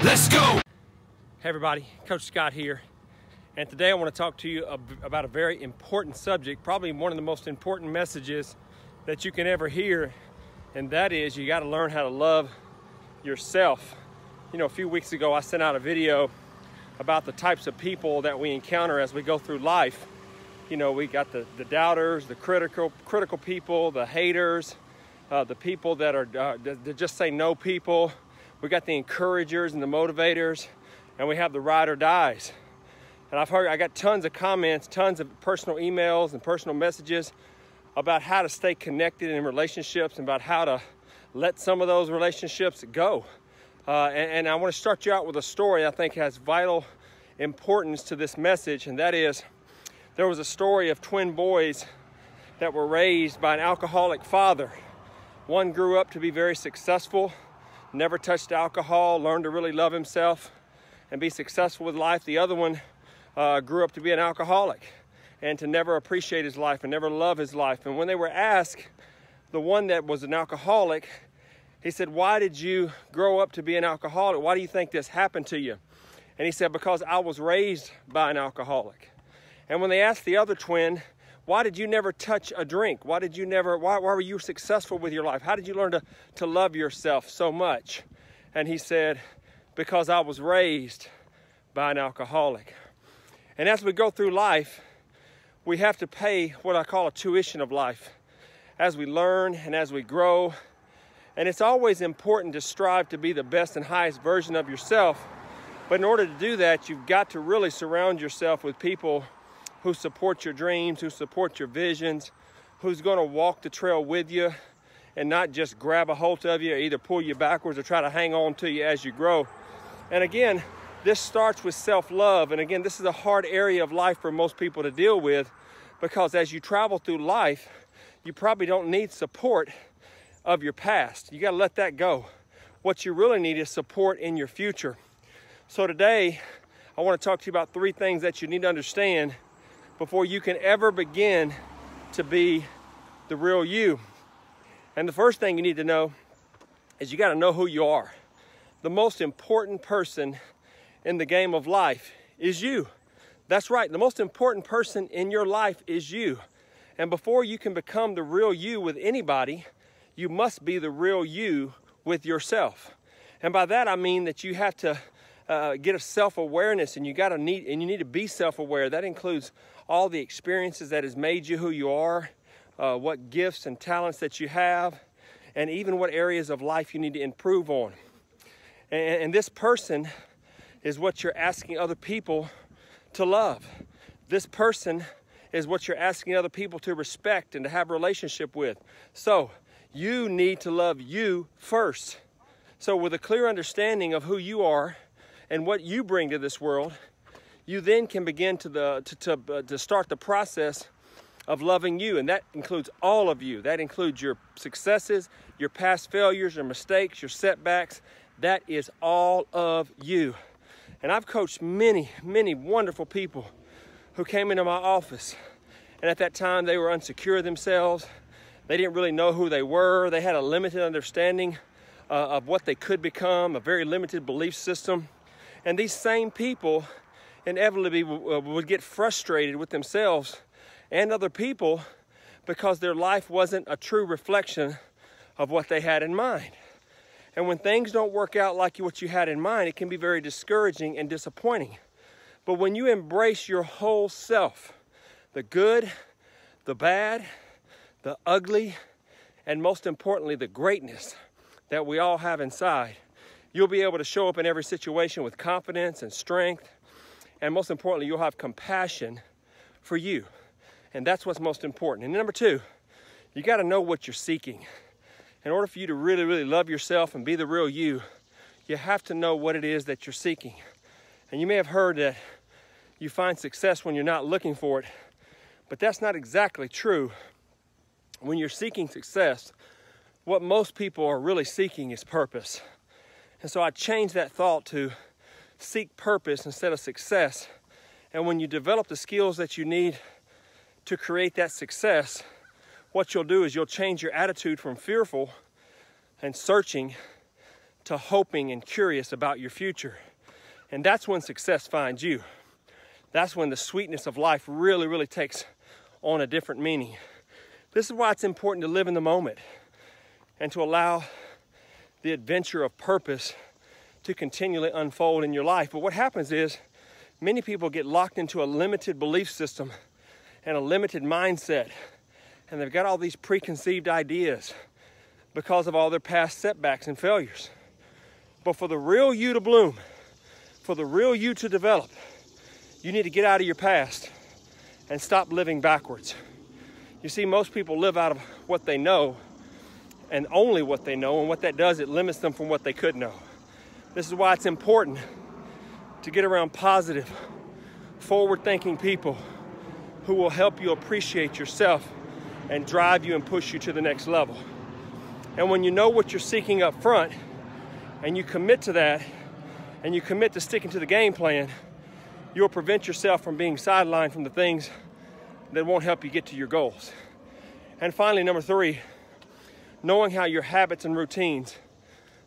Let's go! Hey everybody, Coach Scott here. And today I want to talk to you about a very important subject, probably one of the most important messages that you can ever hear. And that is, you got to learn how to love yourself. You know, a few weeks ago I sent out a video about the types of people that we encounter as we go through life. You know, we got the doubters, the critical people, the haters, the people that are that just say no people. We got the encouragers and the motivators, and we have the ride or dies. And I got tons of comments, tons of personal emails and personal messages about how to stay connected in relationships and about how to let some of those relationships go. And I want to start you out with a story I think has vital importance to this message, and that is, there was a story of twin boys that were raised by an alcoholic father. One grew up to be very successful, never touched alcohol, learned to really love himself and be successful with life. The other one grew up to be an alcoholic and to never appreciate his life and never love his life. And when they were asked, the one that was an alcoholic, he said, "Why did you grow up to be an alcoholic? Why do you think this happened to you?" And he said, "Because I was raised by an alcoholic." And when they asked the other twin, "Why did you never touch a drink? Why were you successful with your life? How did you learn to love yourself so much?" And he said, "Because I was raised by an alcoholic." And as we go through life, we have to pay what I call a tuition of life as we learn and as we grow. And it's always important to strive to be the best and highest version of yourself. But in order to do that, you've got to really surround yourself with people who support your dreams, who support your visions, who's going to walk the trail with you and not just grab a hold of you or either pull you backwards or try to hang on to you as you grow. And again, this starts with self-love. And again, this is a hard area of life for most people to deal with, because as you travel through life, you probably don't need support of your past. You got to let that go. What you really need is support in your future. So today, I want to talk to you about 3 things that you need to understand before you can ever begin to be the real you. And the first thing you need to know is you got to know who you are. The most important person in the game of life is you. That's right, the most important person in your life is you. And before you can become the real you with anybody, you must be the real you with yourself. And by that I mean that you have to get a self-awareness, and you need to be self-aware. That includes all the experiences that has made you who you are, what gifts and talents that you have, and even what areas of life you need to improve on. And this person is what you're asking other people to love. This person is what you're asking other people to respect and to have a relationship with. So you need to love you first. So with a clear understanding of who you are and what you bring to this world, you then can begin to start the process of loving you. And that includes all of you. That includes your successes, your past failures, your mistakes, your setbacks. That is all of you. And I've coached many, many wonderful people who came into my office. And at that time, they were insecure themselves. They didn't really know who they were. They had a limited understanding of what they could become, a very limited belief system. And these same people inevitably would get frustrated with themselves and other people because their life wasn't a true reflection of what they had in mind. And when things don't work out like what you had in mind, it can be very discouraging and disappointing. But when you embrace your whole self, the good, the bad, the ugly, and most importantly, the greatness that we all have inside, you'll be able to show up in every situation with confidence and strength. And most importantly, you'll have compassion for you. And that's what's most important. And number 2, you got to know what you're seeking. In order for you to really, really love yourself and be the real you, you have to know what it is that you're seeking. And you may have heard that you find success when you're not looking for it, but that's not exactly true. When you're seeking success, what most people are really seeking is purpose. And so I changed that thought to seek purpose instead of success. And when you develop the skills that you need to create that success, what you'll do is you'll change your attitude from fearful and searching to hoping and curious about your future. And that's when success finds you. That's when the sweetness of life really, really takes on a different meaning. This is why it's important to live in the moment and to allow the adventure of purpose to continually unfold in your life. But what happens is many people get locked into a limited belief system and a limited mindset, and they've got all these preconceived ideas because of all their past setbacks and failures. But for the real you to bloom, for the real you to develop, you need to get out of your past and stop living backwards. You see, most people live out of what they know and only what they know, and what that does, it limits them from what they could know. This is why it's important to get around positive, forward-thinking people who will help you appreciate yourself and drive you and push you to the next level. And when you know what you're seeking up front, and you commit to that, and you commit to sticking to the game plan, you'll prevent yourself from being sidelined from the things that won't help you get to your goals. And finally, number 3, knowing how your habits and routines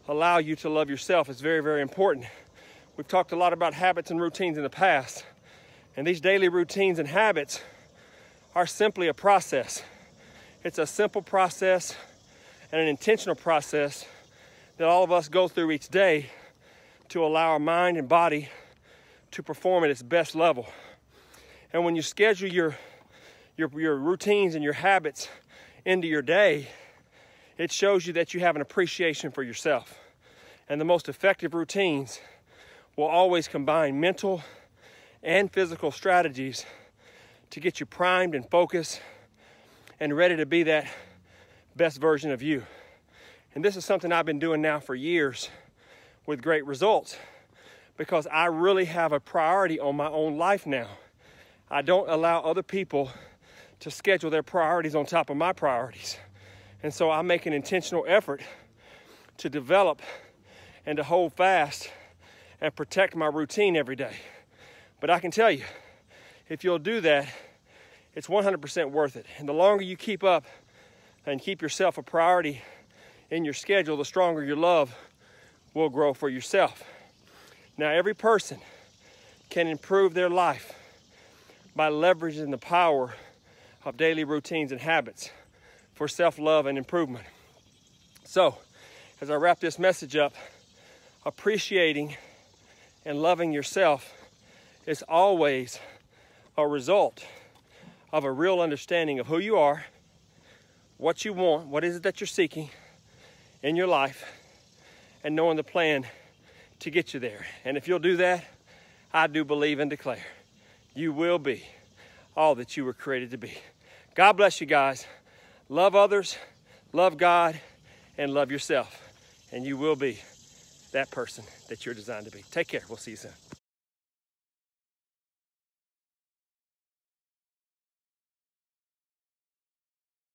allow you to love yourself is very, very important. We've talked a lot about habits and routines in the past, and these daily routines and habits are simply a process. It's a simple process and an intentional process that all of us go through each day to allow our mind and body to perform at its best level. And when you schedule your routines and your habits into your day, it shows you that you have an appreciation for yourself. And the most effective routines will always combine mental and physical strategies to get you primed and focused and ready to be that best version of you. And this is something I've been doing now for years with great results, because I really have a priority on my own life now. I don't allow other people to schedule their priorities on top of my priorities. And so I make an intentional effort to develop and to hold fast and protect my routine every day. But I can tell you, if you'll do that, it's 100% worth it. And the longer you keep up and keep yourself a priority in your schedule, the stronger your love will grow for yourself. Now, every person can improve their life by leveraging the power of daily routines and habits for self-love and improvement. So, as I wrap this message up, appreciating and loving yourself is always a result of a real understanding of who you are, what you want, what is it that you're seeking in your life, and knowing the plan to get you there. And if you'll do that, I do believe and declare you will be all that you were created to be. God bless you guys. Love others, love God, and love yourself. And you will be that person that you're designed to be. Take care. We'll see you soon.